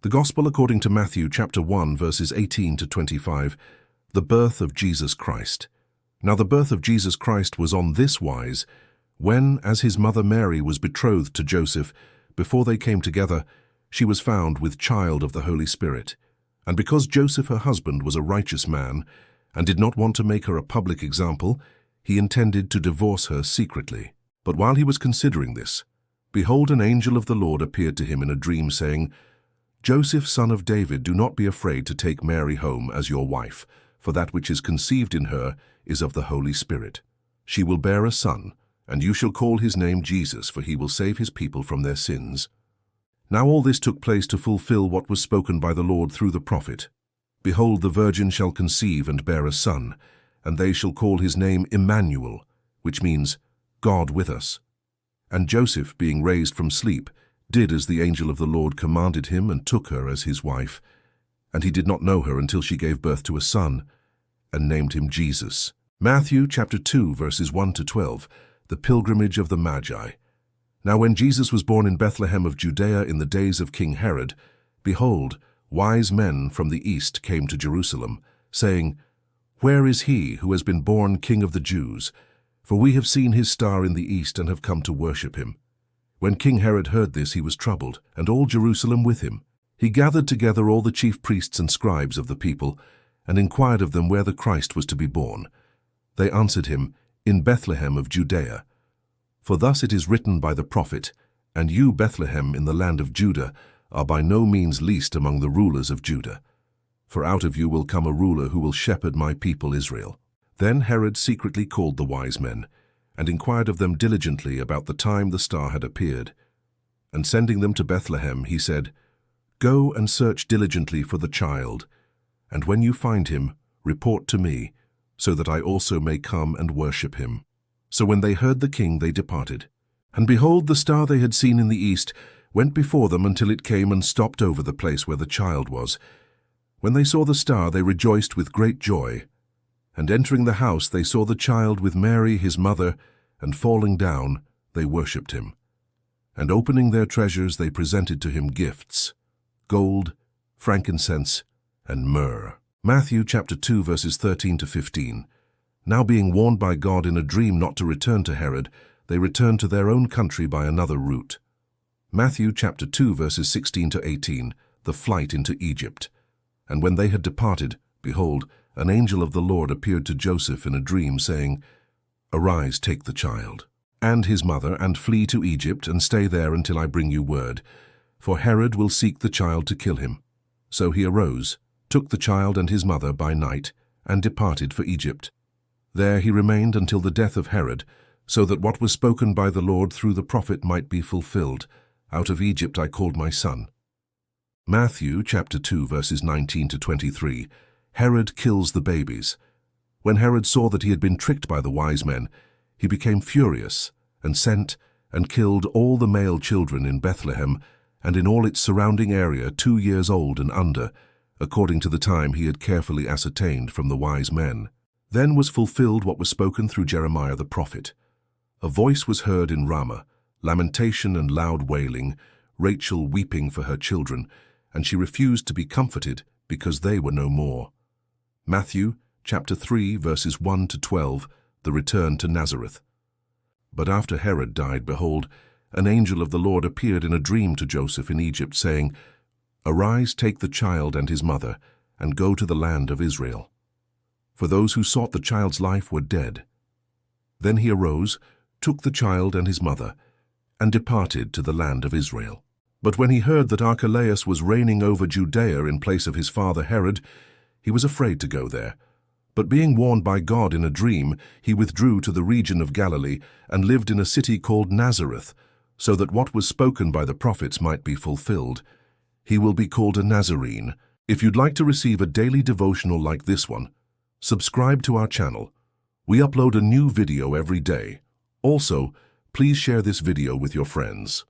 The Gospel according to Matthew chapter 1 verses 18 to 25, the birth of Jesus Christ. Now the birth of Jesus Christ was on this wise, when, as his mother Mary was betrothed to Joseph, before they came together, she was found with child of the Holy Spirit. And because Joseph her husband was a righteous man, and did not want to make her a public example, he intended to divorce her secretly. But while he was considering this, behold, an angel of the Lord appeared to him in a dream, saying, Joseph, son of David, do not be afraid to take Mary home as your wife, for that which is conceived in her is of the Holy Spirit. She will bear a son, and you shall call his name Jesus, for he will save his people from their sins. Now all this took place to fulfill what was spoken by the Lord through the prophet. Behold, the virgin shall conceive and bear a son, and they shall call his name Emmanuel, which means God with us. And Joseph, being raised from sleep, did as the angel of the Lord commanded him, and took her as his wife. And he did not know her until she gave birth to a son, and named him Jesus. Matthew chapter 2 verses 1 to 12, the pilgrimage of the Magi. Now when Jesus was born in Bethlehem of Judea in the days of King Herod, behold, wise men from the east came to Jerusalem, saying, Where is he who has been born King of the Jews? For we have seen his star in the east and have come to worship him. When King Herod heard this, he was troubled, and all Jerusalem with him. He gathered together all the chief priests and scribes of the people, and inquired of them where the Christ was to be born. They answered him, In Bethlehem of Judea. For thus it is written by the prophet, And you, Bethlehem, in the land of Judah, are by no means least among the rulers of Judah. For out of you will come a ruler who will shepherd my people Israel. Then Herod secretly called the wise men, and inquired of them diligently about the time the star had appeared. And sending them to Bethlehem, he said, Go and search diligently for the child, and when you find him, report to me, so that I also may come and worship him. So when they heard the king, they departed. And behold, the star they had seen in the east went before them until it came and stopped over the place where the child was. When they saw the star, they rejoiced with great joy. And entering the house, they saw the child with Mary his mother, and falling down, they worshipped him. And opening their treasures, they presented to him gifts, gold, frankincense, and myrrh. Matthew chapter 2 verses 13 to 15. Now being warned by God in a dream not to return to Herod, they returned to their own country by another route. Matthew chapter 2 verses 16 to 18, the flight into Egypt. And when they had departed, behold, an angel of the Lord appeared to Joseph in a dream, saying, Arise, take the child and his mother, and flee to Egypt, and stay there until I bring you word. For Herod will seek the child to kill him. So he arose, took the child and his mother by night, and departed for Egypt. There he remained until the death of Herod, so that what was spoken by the Lord through the prophet might be fulfilled. Out of Egypt I called my son. Matthew chapter 2 verses 19 to 23. Herod kills the babies. When Herod saw that he had been tricked by the wise men, he became furious, and sent and killed all the male children in Bethlehem and in all its surrounding area 2 years old and under, according to the time he had carefully ascertained from the wise men. Then was fulfilled what was spoken through Jeremiah the prophet. A voice was heard in Ramah, lamentation and loud wailing, Rachel weeping for her children, and she refused to be comforted because they were no more. Matthew chapter 3 verses 1 to 12, the return to Nazareth. But after Herod died, behold, an angel of the Lord appeared in a dream to Joseph in Egypt, saying, Arise, take the child and his mother, and go to the land of Israel. For those who sought the child's life were dead. Then he arose, took the child and his mother, and departed to the land of Israel. But when he heard that Archelaus was reigning over Judea in place of his father Herod, he was afraid to go there. But being warned by God in a dream, he withdrew to the region of Galilee and lived in a city called Nazareth, so that what was spoken by the prophets might be fulfilled. He will be called a Nazarene. If you'd like to receive a daily devotional like this one, subscribe to our channel. We upload a new video every day. Also, please share this video with your friends.